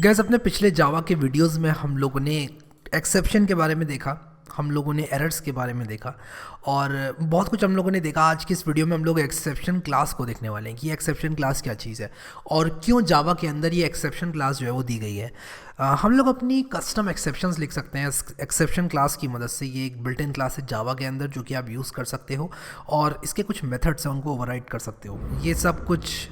Gas अपने पिछले जावा के वीडियोस में हम लोगों ने एक्सेप्शन के बारे में देखा, हम लोगों ने एरर्स के बारे में देखा और बहुत कुछ हम लोगों ने देखा। आज की इस वीडियो में हम लोग एक्सेप्शन क्लास को देखने वाले हैं कि एक्सेप्शन क्लास क्या चीज़ है और क्यों जावा के अंदर ये एक्सेप्शन क्लास जो है वो दी गई है। हम लोग अपनी कस्टम एक्सेप्शंस लिख सकते हैं एक्सेप्शन क्लास की मदद से। ये एक बिल्ट इन क्लास है जावा के अंदर जो कि आप यूज़ कर सकते हो और इसके कुछ मेथड्स हैं उनको ओवरराइड कर सकते हो। ये सब कुछ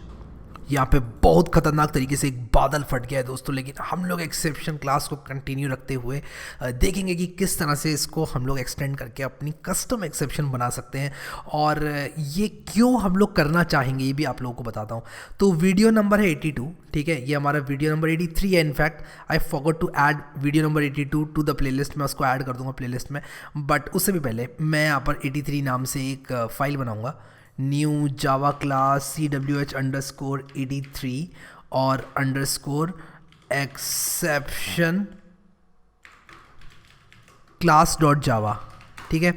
यहाँ पे बहुत ख़तरनाक तरीके से एक बादल फट गया है दोस्तों, लेकिन हम लोग एक्सेप्शन क्लास को कंटिन्यू रखते हुए देखेंगे कि किस तरह से इसको हम लोग एक्सटेंड करके अपनी कस्टम एक्सेप्शन बना सकते हैं और ये क्यों हम लोग करना चाहेंगे ये भी आप लोगों को बताता हूँ। तो वीडियो नंबर है 82, ठीक है, ये हमारा वीडियो नंबर 83 है। In fact I forgot to add video number 82 to the playlist. मैं उसको ऐड कर दूंगा प्लेलिस्ट में, बट उससे भी पहले मैं यहाँ पर 83 नाम से एक फ़ाइल बनाऊँगा, न्यू जावा क्लास CWH_83 और अंडरस्कोर एक्सेप्शन क्लास डॉट जावा, ठीक है।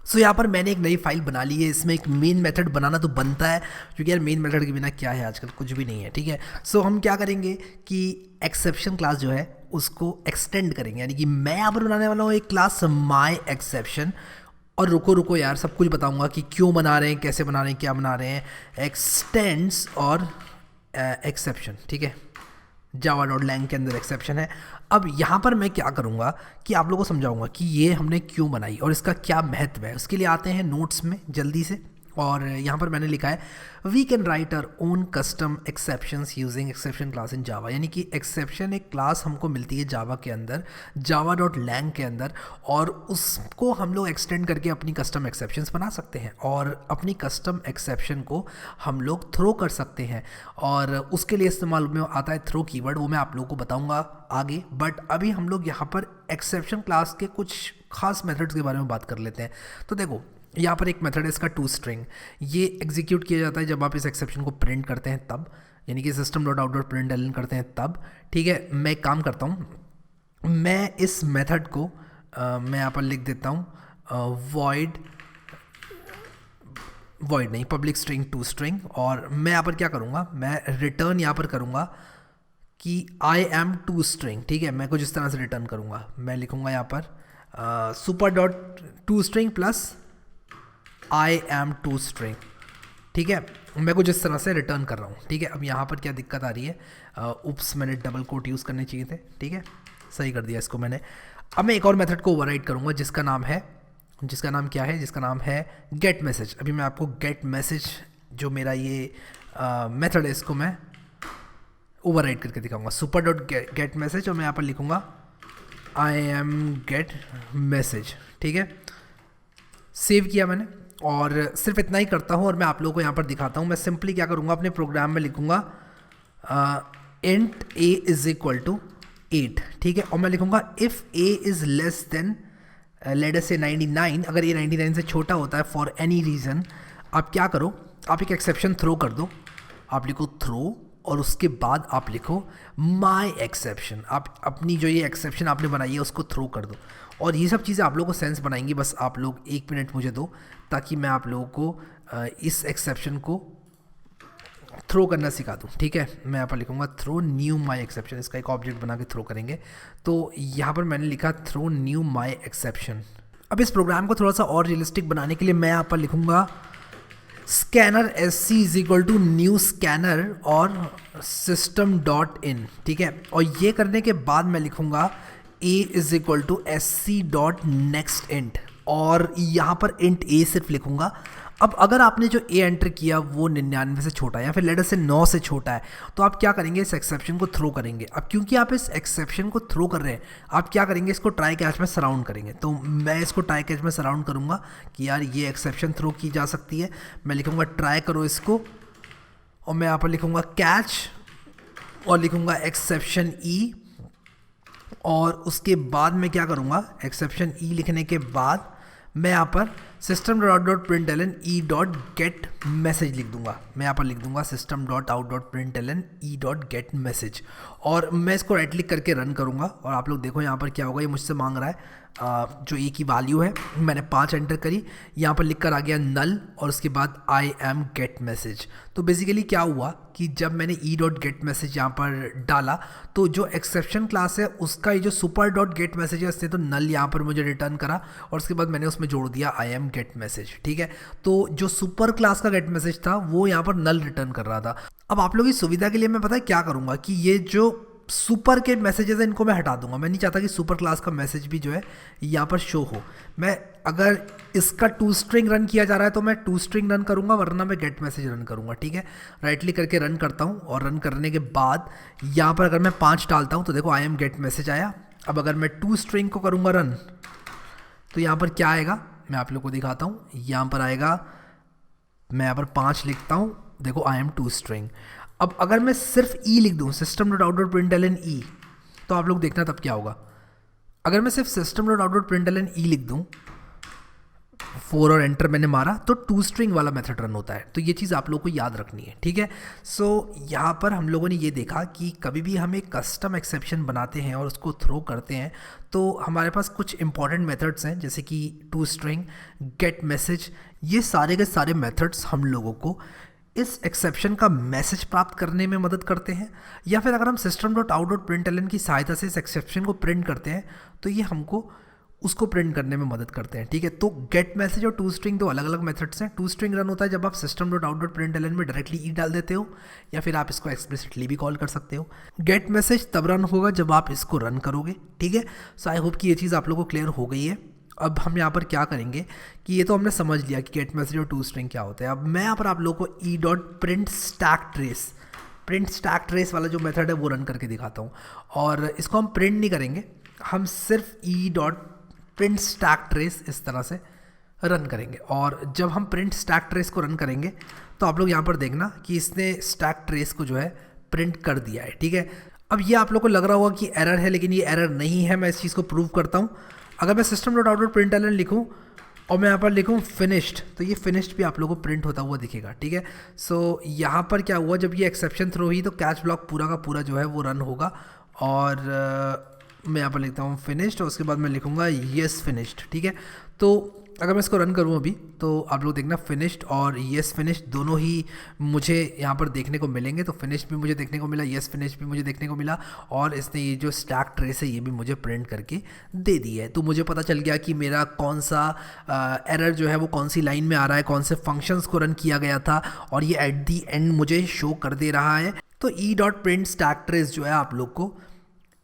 सो यहाँ पर मैंने एक नई फाइल बना ली है। इसमें एक मेन मेथड बनाना तो बनता है क्योंकि यार मेन मेथड के बिना क्या है, आजकल कुछ भी नहीं है, ठीक है। सो हम क्या करेंगे कि एक्सेप्शन क्लास जो है उसको एक्सटेंड करेंगे, यानी कि मैं यहाँ पर बनाने वाला हूँ एक क्लास माई एक्सेप्शन। और रुको यार, सब कुछ बताऊंगा कि क्यों बना रहे हैं, कैसे बना रहे हैं, क्या बना रहे हैं। एक्सटेंड्स और एक्सेप्शन, ठीक है, java.lang के अंदर एक्सेप्शन है। अब यहाँ पर मैं क्या करूँगा कि आप लोगों को समझाऊंगा कि ये हमने क्यों बनाई और इसका क्या महत्व है। उसके लिए आते हैं नोट्स में जल्दी से, और यहाँ पर मैंने लिखा है we can write our own custom exceptions using exception class in Java, यानी कि एक्सेप्शन एक क्लास हमको मिलती है जावा के अंदर, java.lang के अंदर, और उसको हम लोग एक्सटेंड करके अपनी कस्टम एक्सेप्शंस बना सकते हैं और अपनी कस्टम एक्सेप्शन को हम लोग थ्रो कर सकते हैं। और उसके लिए इस्तेमाल में आता है थ्रो कीवर्ड, वो मैं आप लोगों को बताऊँगा आगे। बट अभी हम लोग यहाँ पर एक्सेप्शन क्लास के कुछ खास मेथड्स के बारे में बात कर लेते हैं। तो देखो यहाँ पर एक मेथड है इसका toString, ये एग्जीक्यूट किया जाता है जब आप इस एक्सेप्शन को प्रिंट करते हैं तब, यानी कि system.out.println करते हैं तब, ठीक है। मैं एक काम करता हूँ, मैं इस मेथड को मैं यहाँ पर लिख देता हूँ void नहीं, पब्लिक स्ट्रिंग toString, और मैं यहाँ पर क्या करूँगा, मैं रिटर्न यहाँ पर करूँगा कि I am toString, ठीक है। मैं कुछ इस तरह से रिटर्न करूँगा, मैं लिखूँगा यहाँ पर super.toString plus I am toString, ठीक है। मैं कुछ इस तरह से रिटर्न कर रहा हूँ, ठीक है। अब यहाँ पर क्या दिक्कत आ रही है, उप्स, मैंने डबल कोट यूज़ करने चाहिए थे, ठीक है, सही कर दिया इसको मैंने। अब मैं एक और मेथड को ओवरराइड करूँगा जिसका नाम क्या है, जिसका नाम है गेट मैसेज। अभी मैं आपको गेट मैसेज जो मेरा ये मेथड है इसको मैं ओवरराइड करके दिखाऊंगा, super.get मैसेज, और मैं यहाँ पर लिखूँगा I am get मैसेज, ठीक है। सेव किया मैंने और सिर्फ इतना ही करता हूँ और मैं आप लोगों को यहाँ पर दिखाता हूँ। मैं सिंपली क्या करूँगा, अपने प्रोग्राम में लिखूँगा int a = 8, ठीक है, और मैं लिखूँगा if a is less than let us से 99, अगर ये 99 से छोटा होता है फॉर एनी रीज़न, आप क्या करो, आप एक एक्सेप्शन थ्रो कर दो। आप लिखो थ्रो और उसके बाद आप लिखो माई एक्सेप्शन, आप अपनी जो ये एक्सेप्शन आपने बनाई है उसको थ्रो कर दो। और ये सब चीज़ें आप लोगों को सेंस बनाएंगी। बस आप लोग 1 मिनट मुझे दो ताकि मैं आप लोगों को इस एक्सेप्शन को थ्रो करना सिखा दूँ, ठीक है। मैं यहाँ पर लिखूँगा थ्रो न्यू माई एक्सेप्शन, इसका एक ऑब्जेक्ट बना के थ्रो करेंगे। तो यहाँ पर मैंने लिखा थ्रो न्यू माई एक्सेप्शन। अब इस प्रोग्राम को थोड़ा सा और रियलिस्टिक बनाने के लिए मैं यहाँ पर लिखूँगा स्कैनर SC = न्यू स्कैनर और system.in, ठीक है। और ये करने के बाद मैं लिखूँगा a = sc.nextInt, और यहाँ पर int a सिर्फ लिखूँगा। अब अगर आपने जो a एंटर किया वो 99 से छोटा है या फिर लेटर से 9 से छोटा है, तो आप क्या करेंगे, इस एक्सेप्शन को थ्रो करेंगे। अब क्योंकि आप इस एक्सेप्शन को थ्रो कर रहे हैं, आप क्या करेंगे, इसको ट्राई कैच में सराउंड करेंगे। तो मैं इसको ट्राई कैच में सराउंड करूँगा कि यार ये एक्सेप्शन थ्रो की जा सकती है। मैं लिखूँगा ट्राई करो इसको, और मैं यहाँ पर लिखूँगा कैच और लिखूँगा एक्सेप्शन E, और उसके बाद मैं क्या करूँगा, एक्सेप्शन E लिखने के बाद मैं यहाँ पर system.out.println e.get मैसेज लिख दूंगा। मैं यहाँ पर लिख दूंगा system.out.println e.get मैसेज, और मैं इसको राइट क्लिक करके रन करूँगा। और आप लोग देखो यहाँ पर क्या होगा, ये मुझसे मांग रहा है जो ए की वैल्यू है, मैंने 5 एंटर करी, यहाँ पर लिख कर आ गया नल और उसके बाद I am get मैसेज। तो बेसिकली क्या हुआ कि जब मैंने ई डॉट गेट मैसेज यहाँ पर डाला तो जो एक्सेप्शन क्लास है उसका ये जो सुपर डॉट गेट मैसेज है उसने तो नल यहाँ पर मुझे रिटर्न करा और उसके बाद मैंने उसमें जोड़ दिया आई एम गेट मैसेज, ठीक है। तो जो सुपर क्लास का गेट मैसेज था वो यहाँ पर नल रिटर्न कर रहा था। अब आप लोगों की सुविधा के लिए मैं पता है क्या करूँगा कि ये जो सुपर के मैसेजेस हैं इनको मैं हटा दूंगा। मैं नहीं चाहता कि सुपर क्लास का मैसेज भी जो है यहाँ पर शो हो। मैं अगर इसका टू स्ट्रिंग रन किया जा रहा है तो मैं टू स्ट्रिंग रन करूँगा, वरना मैं गेट मैसेज रन करूँगा, ठीक है। राइट क्लिक करके रन करता हूँ और रन करने के बाद यहाँ पर अगर मैं 5 डालता हूँ तो देखो आई एम गेट मैसेज आया। अब अगर मैं टू स्ट्रिंग को करूँगा रन तो यहाँ पर क्या आएगा मैं आप लोग को दिखाता हूँ। यहाँ पर आएगा, मैं यहाँ पर 5 लिखता हूँ, देखो आई एम टू स्ट्रिंग। अब अगर मैं सिर्फ ई लिख दूँ system dot out dot println e, तो आप लोग देखना तब क्या होगा। अगर मैं सिर्फ system dot out dot println e लिख दूँ 4 और एंटर मैंने मारा तो टू स्ट्रिंग वाला मेथड रन होता है। तो ये चीज़ आप लोग को याद रखनी है, ठीक है। सो यहाँ पर हम लोगों ने ये देखा कि कभी भी हम एक कस्टम एक्सेप्शन बनाते हैं और उसको थ्रो करते हैं तो हमारे पास कुछ इंपॉर्टेंट मेथड्स हैं जैसे कि टू स्ट्रिंग, गेट मैसेज। ये सारे के सारे मेथड्स हम लोगों को इस एक्सेप्शन का मैसेज प्राप्त करने में मदद करते हैं, या फिर अगर हम system dot out dot println की सहायता से इस एक्सेप्शन को प्रिंट करते हैं तो ये हमको उसको प्रिंट करने में मदद करते हैं, ठीक है। तो गेट मैसेज और टू स्ट्रिंग दो अलग अलग मेथड्स हैं। टू स्ट्रिंग रन होता है जब आप system dot out dot println में डायरेक्टली ई डाल देते हो, या फिर आप इसको एक्सप्लिसिटली भी कॉल कर सकते हो। गेट मैसेज तब रन होगा जब आप इसको रन करोगे, ठीक है। सो आई होप कि ये चीज़ आप लोगों को क्लियर हो गई है। अब हम यहाँ पर क्या करेंगे कि ये तो हमने समझ लिया कि गेट मैसेज और टू स्ट्रिंग क्या होता है। अब मैं यहाँ पर आप लोगों को E dot print stack trace वाला जो मेथड है वो रन करके दिखाता हूँ। और इसको हम प्रिंट नहीं करेंगे, हम सिर्फ E dot print stack trace इस तरह से रन करेंगे। और जब हम प्रिंट स्टैक ट्रेस को रन करेंगे तो आप लोग यहाँ पर देखना कि इसने स्टैक ट्रेस को जो है प्रिंट कर दिया है, ठीक है। अब ये आप लोग को लग रहा होगा कि एरर है, लेकिन ये एरर नहीं है। मैं इस चीज़ को प्रूव करता हूँ। अगर मैं system dot out dot println लिखूँ और मैं यहाँ पर लिखूँ फिनिश्ड, तो ये फिनिश्ड भी आप लोगों को प्रिंट होता हुआ दिखेगा, ठीक है। सो यहाँ पर क्या हुआ, जब ये एक्सेप्शन थ्रो हुई तो कैच ब्लॉक पूरा का पूरा जो है वो रन होगा। और मैं यहाँ पर लिखता हूँ फिनिश्ड और उसके बाद मैं लिखूँगा येस फिनिश्ड, ठीक है। तो अगर मैं इसको रन करूँ अभी तो आप लोग देखना फिनिश्ड और येस फिनिश्ड दोनों ही मुझे यहाँ पर देखने को मिलेंगे। तो फिनिश्ड भी मुझे देखने को मिला, येस फिनिश्ड भी मुझे देखने को मिला, और इसने ये जो स्टैक ट्रेस है ये भी मुझे प्रिंट करके दे दी है। तो मुझे पता चल गया कि मेरा कौन सा एरर जो है वो कौन सी लाइन में आ रहा है, कौन से फंक्शंस को रन किया गया था, और ये एट दी एंड मुझे शो कर दे रहा है। तो E dot print stack trace जो है आप लोग को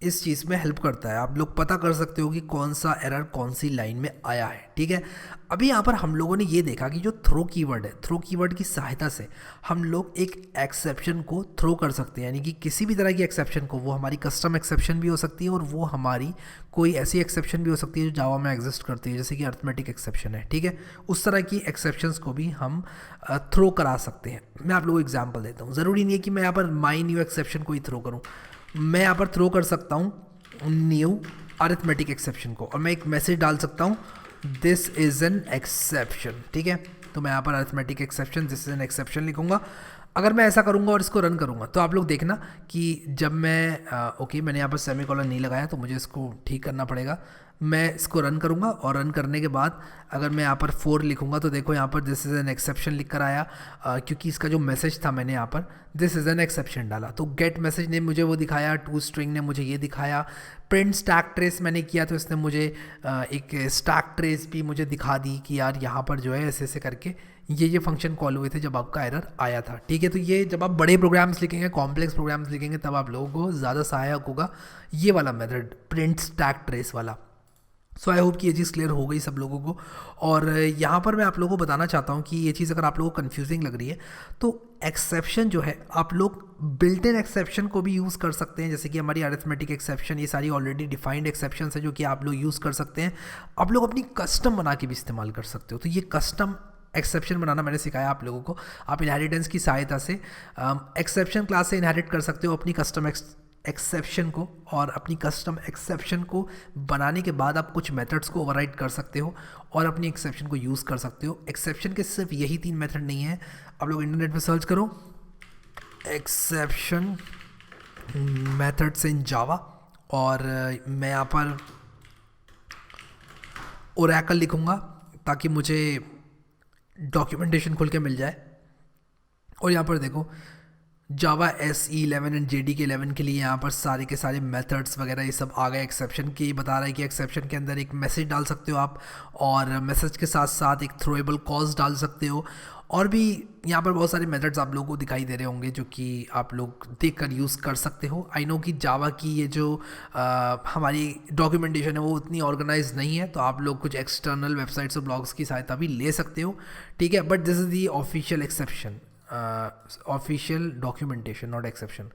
इस चीज़ में हेल्प करता है। आप लोग पता कर सकते हो कि कौन सा एरर कौन सी लाइन में आया है, ठीक है। अभी यहाँ पर हम लोगों ने ये देखा कि जो थ्रो कीवर्ड है, थ्रो कीवर्ड की सहायता से हम लोग एक एक्सेप्शन को थ्रो कर सकते हैं, यानी कि किसी भी तरह की एक्सेप्शन को, वो हमारी कस्टम एक्सेप्शन भी हो सकती है और वो हमारी कोई ऐसी एक्सेप्शन भी हो सकती है जो जावा में एग्जिस्ट करती है, जैसे कि अरिथमेटिक एक्सेप्शन है, ठीक है। उस तरह की एक्सेप्शंस को भी हम थ्रो करा सकते हैं। मैं आप लोगों को एग्जाम्पल देता हूँ। ज़रूरी नहीं है कि मैं यहाँ पर माई न्यू एक्सेप्शन को ही थ्रो करूँ। मैं यहाँ पर थ्रो कर सकता हूँ न्यू अरिथमेटिक एक्सेप्शन को, और मैं एक मैसेज डाल सकता हूँ दिस इज़ एन एक्सेप्शन, ठीक है। तो मैं यहाँ पर arithmetic exception this is an exception लिखूँगा। अगर मैं ऐसा करूँगा और इसको रन करूँगा तो आप लोग देखना कि जब मैं ओके मैंने यहाँ पर सेमीकोलन नहीं लगाया तो मुझे इसको ठीक करना पड़ेगा। मैं इसको रन करूँगा और रन करने के बाद अगर मैं यहाँ पर 4 लिखूँगा तो देखो यहाँ पर दिस इज़ एन एक्सेप्शन लिख कर आया, क्योंकि इसका जो मैसेज था मैंने यहाँ पर दिस इज़ एन एक्सेप्शन डाला। तो गेट मैसेज ने मुझे वो दिखाया, टू स्ट्रिंग ने मुझे ये दिखाया, प्रिंट स्टैक ट्रेस मैंने किया तो इसने मुझे एक स्टैक ट्रेस भी मुझे दिखा दी कि यार यहाँ पर जो है ऐसे ऐसे करके ये फंक्शन कॉल हुए थे जब आपका एरर आया था, ठीक है। तो ये जब आप बड़े प्रोग्राम्स लिखेंगे, कॉम्प्लेक्स प्रोग्राम्स लिखेंगे, तब आप लोगों को ज़्यादा सहायक होगा ये वाला मेथड, प्रिंट स्टैक ट्रेस वाला। सो आई होप कि ये चीज़ क्लियर हो गई सब लोगों को। और यहाँ पर मैं आप लोगों को बताना चाहता हूँ कि ये चीज़ अगर आप लोगों को कन्फ्यूजिंग लग रही है तो एक्सेप्शन जो है आप लोग बिल्ट इन एक्सेप्शन को भी यूज़ कर सकते हैं, जैसे कि हमारी अरिथमेटिक एक्सेप्शन, ये सारी ऑलरेडी डिफाइंड एक्सेप्शन है जो कि आप लोग यूज़ कर सकते हैं। आप लोग अपनी कस्टम बना के भी इस्तेमाल कर सकते हो। तो ये कस्टम एक्सेप्शन बनाना मैंने सिखाया आप लोगों को। आप इनहेरिटेंस की सहायता से एक्सेप्शन क्लास से इनहेरिट कर सकते हो अपनी कस्टम एक्सेप्शन को, और अपनी कस्टम एक्सेप्शन को बनाने के बाद आप कुछ मेथड्स को ओवरराइड कर सकते हो और अपनी एक्सेप्शन को यूज़ कर सकते हो। एक्सेप्शन के सिर्फ यही 3 मेथड नहीं है। आप लोग इंटरनेट पे सर्च करो एक्सेप्शन मेथड्स इन जावा, और मैं यहाँ पर ओरेकल लिखूँगा ताकि मुझे डॉक्यूमेंटेशन खुल के मिल जाए। और यहाँ पर देखो जावा SE11 एंड JDK11 के लिए यहाँ पर सारे के सारे मेथड्स वगैरह ये सब आ गए। एक्सेप्शन की बता रहा है कि एक्सेप्शन के अंदर एक मैसेज डाल सकते हो आप, और मैसेज के साथ साथ एक थ्रोएबल कॉज डाल सकते हो, और भी यहाँ पर बहुत सारे मेथड्स आप लोगों को दिखाई दे रहे होंगे जो कि आप लोग देख कर यूज़ कर सकते हो। आई नो कि जावा की ये जो हमारी डॉक्यूमेंटेशन है वो उतनी ऑर्गेनाइज नहीं है, तो आप लोग कुछ एक्सटर्नल वेबसाइट्स और ब्लॉग्स की सहायता भी ले सकते हो, ठीक है। But this is the official exception, official documentation, not exception.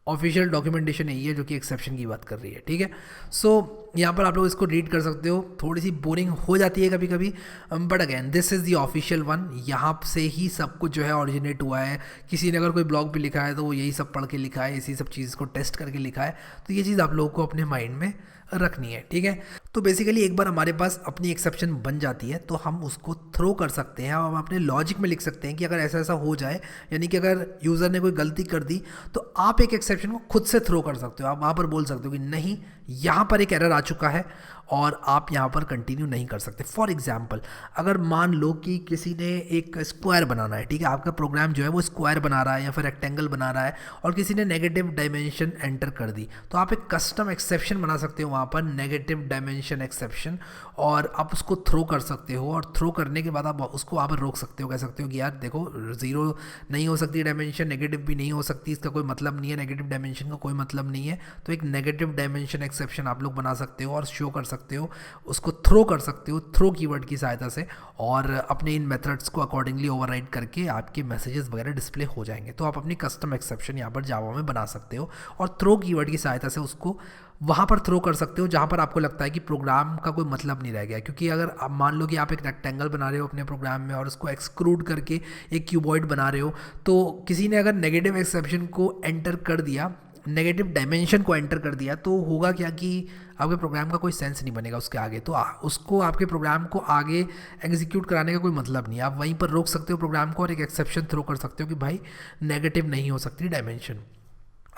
Official documentation यही है जो कि एक्सेप्शन की बात कर रही है, ठीक है। सो यहाँ पर आप लोग इसको रीड कर सकते हो। थोड़ी सी बोरिंग हो जाती है कभी कभी, but again this is the official one. यहाँ से ही सब कुछ जो है ऑरिजिनेट हुआ है। किसी ने अगर कोई ब्लॉग भी लिखा है तो वो यही सब पढ़ के लिखा है, इसी सब चीज़ को टेस्ट करके लिखा है। तो ये चीज़ आप लोगों को अपने माइंड में रखनी है, ठीक है। तो बेसिकली एक बार हमारे पास अपनी एक्सेप्शन बन जाती है तो हम उसको थ्रो कर सकते हैं। हम अपने लॉजिक में लिख सकते हैं कि अगर ऐसा ऐसा हो जाए, यानी कि अगर यूज़र ने कोई गलती कर दी तो आप एक एक्सेप्शन को खुद से थ्रो कर सकते हो। आप वहाँ पर बोल सकते हो कि नहीं, यहाँ पर एक एरर आ चुका है और आप यहाँ पर कंटिन्यू नहीं कर सकते। फॉर एग्जाम्पल, अगर मान लो कि किसी ने एक स्क्वायर बनाना है, ठीक है, आपका प्रोग्राम जो है वो स्क्वायर बना रहा है या फिर रेक्टेंगल बना रहा है, और किसी ने नेगेटिव डायमेंशन एंटर कर दी, तो आप एक कस्टम एक्सेप्शन बना सकते हो वहाँ पर, नेगेटिव डायमेंशन एक्सेप्शन, और आप उसको थ्रो कर सकते हो। और थ्रो करने के बाद आप उसको वहाँ पर रोक सकते हो, कह सकते हो कि यार देखो, ज़ीरो नहीं हो सकती डायमेंशन, नेगेटिव भी नहीं हो सकती, इसका कोई मतलब नहीं है, नेगेटिव डायमेंशन का कोई मतलब नहीं है। तो एक नेगेटिव डायमेंशन एक्सेप्शन आप लोग बना सकते हो और शो कर सकते हो, उसको थ्रो कर सकते हो थ्रो कीवर्ड की सहायता से, और अपने इन मेथड्स को अकॉर्डिंगली ओवरराइड करके आपके मैसेजेस वगैरह डिस्प्ले हो जाएंगे। तो आप अपनी कस्टम एक्सेप्शन यहाँ पर जावा में बना सकते हो और थ्रो कीवर्ड की सहायता से उसको वहाँ पर थ्रो कर सकते हो जहाँ पर आपको लगता है कि प्रोग्राम का कोई मतलब नहीं रह गया। क्योंकि अगर आप मान लो कि आप एक रेक्टेंगल बना रहे हो अपने प्रोग्राम में और उसको एक्सक्लूड करके एक क्यूबॉइड बना रहे हो, तो किसी ने अगर नेगेटिव एक्सेप्शन को एंटर कर दिया, नेगेटिव डायमेंशन को एंटर कर दिया, तो होगा क्या कि आपके प्रोग्राम का कोई सेंस नहीं बनेगा उसके आगे। तो उसको, आपके प्रोग्राम को आगे एग्जीक्यूट कराने का कोई मतलब नहीं। आप वहीं पर रोक सकते हो प्रोग्राम को और एक एक्सेप्शन थ्रो कर सकते हो कि भाई नेगेटिव नहीं हो सकती डायमेंशन।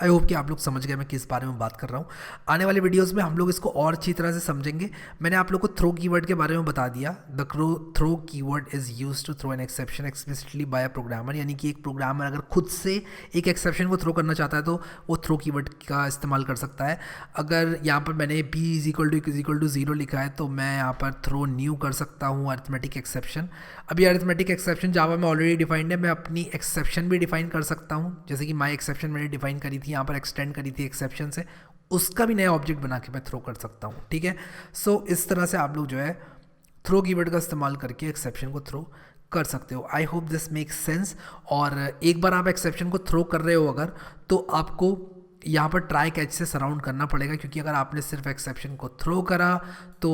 आई होप कि आप लोग समझ गए मैं किस बारे में बात कर रहा हूँ। आने वाले वीडियोस में हम लोग इसको और अच्छी तरह से समझेंगे। मैंने आप लोग को थ्रो कीवर्ड के बारे में बता दिया। The throw keyword is used to throw an exception explicitly by a programmer, यानी कि एक प्रोग्रामर अगर खुद से एक एक्सेप्शन को थ्रो करना चाहता है तो वो थ्रो कीवर्ड का इस्तेमाल कर सकता है। अगर यहाँ पर मैंने b = 0 लिखा है तो मैं यहाँ पर थ्रो न्यू कर सकता हूँ अरिथमेटिक एक्सेप्शन। अभी अरिथमेटिक एक्सेप्शन जावा में ऑलरेडी डिफाइंड है, मैं अपनी एक्सेप्शन भी डिफाइन कर सकता हूँ। जैसे कि माई एक्सेप्शन मैंने डिफाइन करी थी, यहाँ पर एक्सटेंड करी थी एक्सेप्शन से, उसका भी नया ऑब्जेक्ट बना के मैं थ्रो कर सकता हूँ, ठीक है। सो इस तरह से आप लोग जो है थ्रो कीवर्ड का इस्तेमाल करके एक्सेप्शन को थ्रो कर सकते हो। I hope this makes sense. और एक बार आप एक्सेप्शन को थ्रो कर रहे हो अगर, तो आपको यहाँ पर ट्राई कैच से सराउंड करना पड़ेगा, क्योंकि अगर आपने सिर्फ एक्सेप्शन को थ्रो करा तो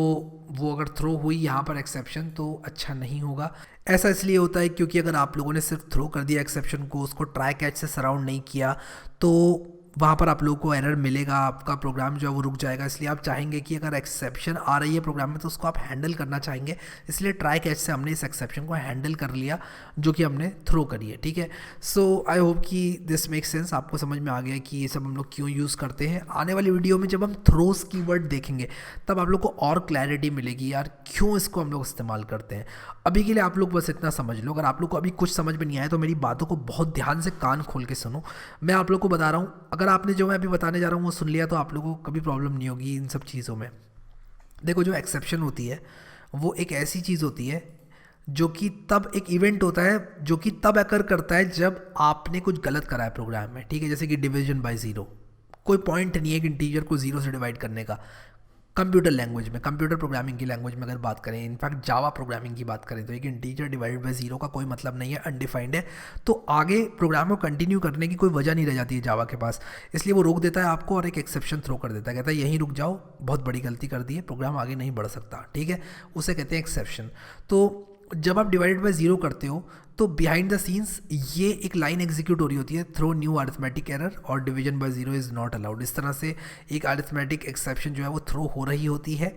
वो अगर थ्रो हुई यहाँ पर एक्सेप्शन तो अच्छा नहीं होगा। ऐसा इसलिए होता है क्योंकि अगर आप लोगों ने सिर्फ थ्रो कर दिया एक्सेप्शन को, उसको ट्राई कैच से सराउंड नहीं किया, तो वहाँ पर आप लोगों को एरर मिलेगा, आपका प्रोग्राम जो है वो रुक जाएगा। इसलिए आप चाहेंगे कि अगर एक्सेप्शन आ रही है प्रोग्राम में तो उसको आप हैंडल करना चाहेंगे। इसलिए ट्राई कैच से हमने इस एक्सेप्शन को हैंडल कर लिया जो कि हमने थ्रो करी है, ठीक है। सो आई होप कि दिस मेक सेंस, आपको समझ में आ गया कि ये सब हम लोग क्यों यूज़ करते हैं। आने वाली वीडियो में जब हम थ्रोस कीवर्ड देखेंगे तब आप लोग को और क्लैरिटी मिलेगी यार क्यों इसको हम लोग इस्तेमाल करते हैं। अभी के लिए आप लोग बस इतना समझ लो। अगर आप लोग को अभी कुछ समझ में नहीं आया तो मेरी बातों को बहुत ध्यान से कान खोल के सुनो। मैं आप लोग को बता रहा हूँ, अगर आपने जो मैं अभी बताने जा रहा हूँ वो सुन लिया तो आप लोगों को कभी प्रॉब्लम नहीं होगी इन सब चीज़ों में। देखो, जो एक्सेप्शन होती है वो एक ऐसी चीज़ होती है जो कि तब एक इवेंट होता है जो कि तब अकर करता है जब आपने कुछ गलत करा है प्रोग्राम में, ठीक है। जैसे कि डिवीजन बाय ज़ीरो, कोई पॉइंट नहीं है कि इंटीजर को ज़ीरो से डिवाइड करने का। कंप्यूटर लैंग्वेज में, कंप्यूटर प्रोग्रामिंग की लैंग्वेज में अगर बात करें, इनफैक्ट जावा प्रोग्रामिंग की बात करें, तो एक इंटीजर डिवाइडेड बाय ज़ीरो का कोई मतलब नहीं है, अनडिफाइंड है। तो आगे प्रोग्राम को कंटिन्यू करने की कोई वजह नहीं रह जाती है जावा के पास, इसलिए वो रोक देता है आपको और एक एक्सेप्शन थ्रो कर देता है, कहता है यहीं रुक जाओ, बहुत बड़ी गलती कर दी है, प्रोग्राम आगे नहीं बढ़ सकता, ठीक है। उसे कहते हैं एक्सेप्शन। तो जब आप डिवाइडेड बाय ज़ीरो करते हो तो बिहाइंड द सीन्स ये एक लाइन एग्जीक्यूट हो रही होती है, थ्रो न्यू अरिथमेटिक एरर और division by zero is not allowed. इस तरह से एक अरिथमेटिक एक्सेप्शन जो है वो थ्रो हो रही होती है।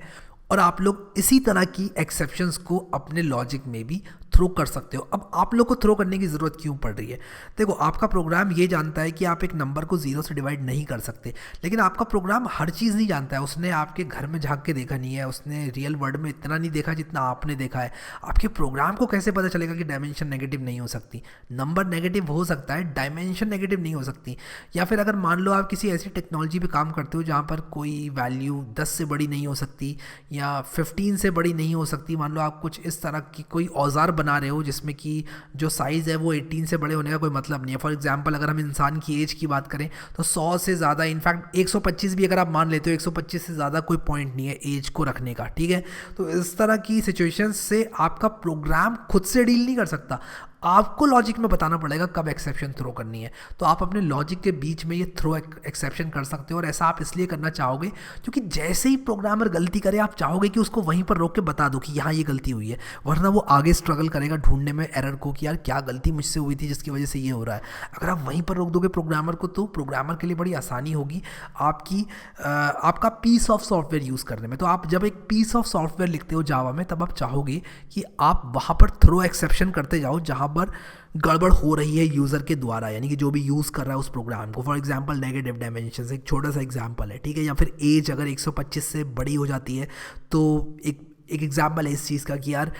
और आप लोग इसी तरह की एक्सेप्शंस को अपने लॉजिक में भी थ्रो कर सकते हो। अब आप लोग को थ्रो करने की ज़रूरत क्यों पड़ रही है? देखो, आपका प्रोग्राम ये जानता है कि आप एक नंबर को 0 से डिवाइड नहीं कर सकते, लेकिन आपका प्रोग्राम हर चीज़ नहीं जानता है। उसने आपके घर में झांक के देखा नहीं है, उसने रियल वर्ल्ड में इतना नहीं देखा जितना आपने देखा है। आपके प्रोग्राम को कैसे पता चलेगा कि डायमेंशन नेगेटिव नहीं हो सकती? नंबर नेगेटिव हो सकता है, डायमेंशन नेगेटिव नहीं हो सकती। या फिर अगर मान लो आप किसी ऐसी टेक्नोलॉजी पे काम करते हो जहाँ पर कोई वैल्यू 10 से बड़ी नहीं हो सकती या 15 से बड़ी नहीं हो सकती, मान लो आप कुछ इस तरह की कोई औजार बना रहे हो जिसमें कि जो साइज़ है वो 18 से बड़े होने का कोई मतलब नहीं है। फॉर एग्जांपल, अगर हम इंसान की एज की बात करें तो 100 से ज़्यादा, इनफैक्ट 125 भी अगर आप मान लेते हो, 125 से ज़्यादा कोई पॉइंट नहीं है एज को रखने का, ठीक है? तो इस तरह की सिचुएशंस से आपका प्रोग्राम खुद से डील नहीं कर सकता। आपको लॉजिक में बताना पड़ेगा कब एक्सेप्शन थ्रो करनी है। तो आप अपने लॉजिक के बीच में ये थ्रो एक्सेप्शन कर सकते हो, और ऐसा आप इसलिए करना चाहोगे क्योंकि जैसे ही प्रोग्रामर गलती करे आप चाहोगे कि उसको वहीं पर रोक के बता दो कि यहाँ ये गलती हुई है, वरना वो आगे स्ट्रगल करेगा ढूंढने में एरर को कि यार क्या गलती मुझसे हुई थी जिसकी वजह से ये हो रहा है। अगर आप वहीं पर रोक दोगे प्रोग्रामर को तो प्रोग्रामर के लिए बड़ी आसानी होगी आपका पीस ऑफ सॉफ्टवेयर यूज़ करने में। तो आप जब एक पीस ऑफ सॉफ्टवेयर लिखते हो जावा में, तब आप चाहोगे कि आप वहाँ पर थ्रो एक्सेप्शन करते जाओ जहाँ पर गड़बड़ हो रही है यूज़र के द्वारा, यानी कि जो भी यूज़ कर रहा है उस प्रोग्राम को। फॉर एग्जांपल, नेगेटिव डायमेंशन एक छोटा सा एग्जांपल है, ठीक है? या फिर एज अगर 125 से बड़ी हो जाती है तो एक एग्जांपल है इस चीज़ का कि यार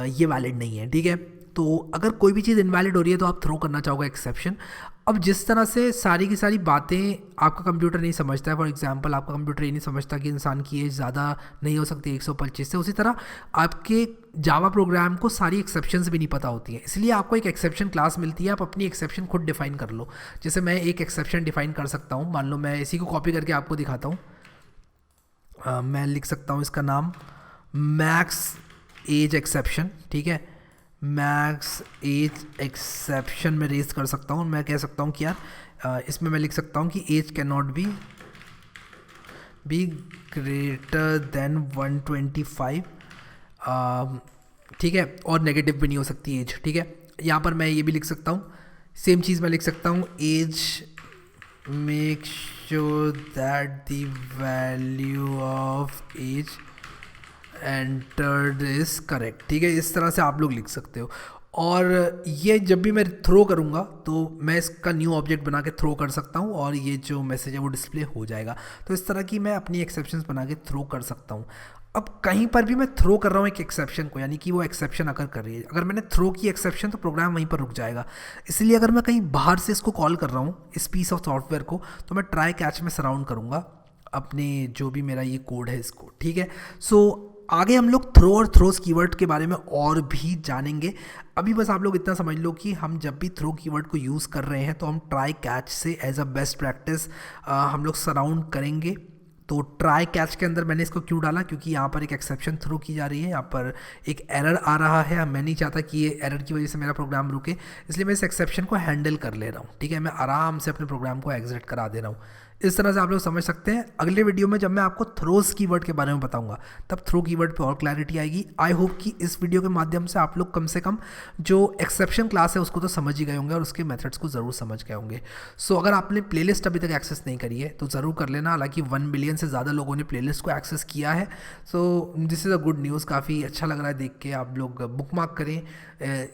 ये वैलिड नहीं है, ठीक है? तो अगर कोई भी चीज़ इनवैलिड हो रही है तो आप थ्रो करना चाहोगे एक्सेप्शन। अब जिस तरह से सारी की सारी बातें आपका कंप्यूटर नहीं समझता है, फॉर एग्जांपल आपका कंप्यूटर ये नहीं समझता कि इंसान की एज ज़्यादा नहीं हो सकती 125 से, उसी तरह आपके जावा प्रोग्राम को सारी एक्सेप्शंस भी नहीं पता होती हैं। इसलिए आपको एक एक्सेप्शन क्लास मिलती है, आप अपनी एक्सेप्शन खुद डिफाइन कर लो। जैसे मैं एक एक्सेप्शन डिफाइन कर सकता हूँ, मान लो मैं इसी को कॉपी करके आपको दिखाता हूँ। मैं लिख सकता हूँ इसका नाम मैक्स एज एक्सेप्शन, ठीक है? मैक्स एज एक्सेप्शन में रेज कर सकता हूँ। मैं कह सकता हूँ कि यार इसमें मैं लिख सकता हूँ कि age can not be greater than 125, ठीक है? और नेगेटिव भी नहीं हो सकती एज, ठीक है? यहाँ पर मैं ये भी लिख सकता हूँ, सेम चीज़ मैं लिख सकता हूँ, age make sure that the value of age entered is correct, ठीक है? इस तरह से आप लोग लिख सकते हो। और ये जब भी मैं थ्रो करूँगा तो मैं इसका न्यू ऑब्जेक्ट बना के थ्रो कर सकता हूँ और ये जो मैसेज है वो डिस्प्ले हो जाएगा। तो इस तरह की मैं अपनी एक्सेप्शंस बना के थ्रो कर सकता हूँ। अब कहीं पर भी मैं थ्रो कर रहा हूँ एक एक्सेप्शन को, यानी कि वो एक्सेप्शन अगर कर रही है, अगर मैंने थ्रो की एक्सेप्शन तो प्रोग्राम वहीं पर रुक जाएगा। इसलिए अगर मैं कहीं बाहर से इसको कॉल कर रहा हूँ इस पीस ऑफ सॉफ्टवेयर को, तो मैं ट्राई कैच में सराउंड करूँगा अपने जो भी मेरा ये कोड है इसको, ठीक है? सो आगे हम लोग थ्रो और थ्रोस कीवर्ड के बारे में और भी जानेंगे। अभी बस आप लोग इतना समझ लो कि हम जब भी थ्रो कीवर्ड को यूज़ कर रहे हैं तो हम ट्राई कैच से एज अ बेस्ट प्रैक्टिस हम लोग सराउंड करेंगे। तो ट्राई कैच के अंदर मैंने इसको क्यों डाला, क्योंकि यहाँ पर एक एक्सेप्शन थ्रो की जा रही है, यहाँ पर एक एरर आ रहा है। मैं नहीं चाहता कि ये एरर की वजह से मेरा प्रोग्राम रुके, इसलिए मैं इस एक्सेप्शन को हैंडल कर ले रहा हूँ, ठीक है? मैं आराम से अपने प्रोग्राम को एग्जिट करा दे रहा हूँ। इस तरह से आप लोग समझ सकते हैं। अगले वीडियो में जब मैं आपको थ्रोस कीवर्ड के बारे में बताऊंगा तब थ्रो कीवर्ड पे और क्लैरिटी आएगी। आई होप कि इस वीडियो के माध्यम से आप लोग कम से कम जो एक्सेप्शन क्लास है उसको तो समझ ही गए होंगे और उसके मेथड्स को ज़रूर समझ गए होंगे। सो अगर आपने प्लेलिस्ट अभी तक एक्सेस नहीं करी है तो ज़रूर कर लेना। हालांकि 1 मिलियन से ज़्यादा लोगों ने प्लेलिस्ट को एक्सेस किया है। So this is a good news, काफ़ी अच्छा लग रहा है देख के। आप लोग बुक मार्क करें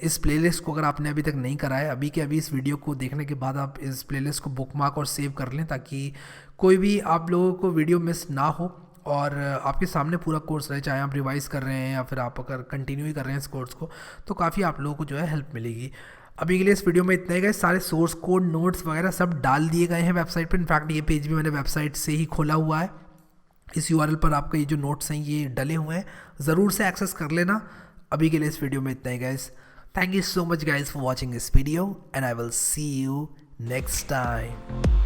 इस प्लेलिस्ट को अगर आपने अभी तक नहीं करा है। अभी के अभी इस वीडियो को देखने के बाद आप इस प्लेलिस्ट को बुक मार्क और सेव कर लें ताकि कोई भी आप लोगों को वीडियो मिस ना हो और आपके सामने पूरा कोर्स रहे। चाहे आप रिवाइज़ कर रहे हैं या फिर आप अगर कंटिन्यू ही कर रहे हैं इस कोर्स को, तो काफ़ी आप लोगों को जो है हेल्प मिलेगी। अभी के लिए इस वीडियो में इतना ही गए। सारे सोर्स कोड नोट्स वगैरह सब डाल दिए गए हैं वेबसाइट पर। इनफैक्ट ये पेज भी मैंने वेबसाइट से ही खोला हुआ है। इस URL पर आपका ये जो नोट्स हैं ये डले हुए हैं, ज़रूर से एक्सेस कर लेना। अभी के लिए इस वीडियो में इतना ही guys. Thank you so much guys for watching this video and I will see you next time.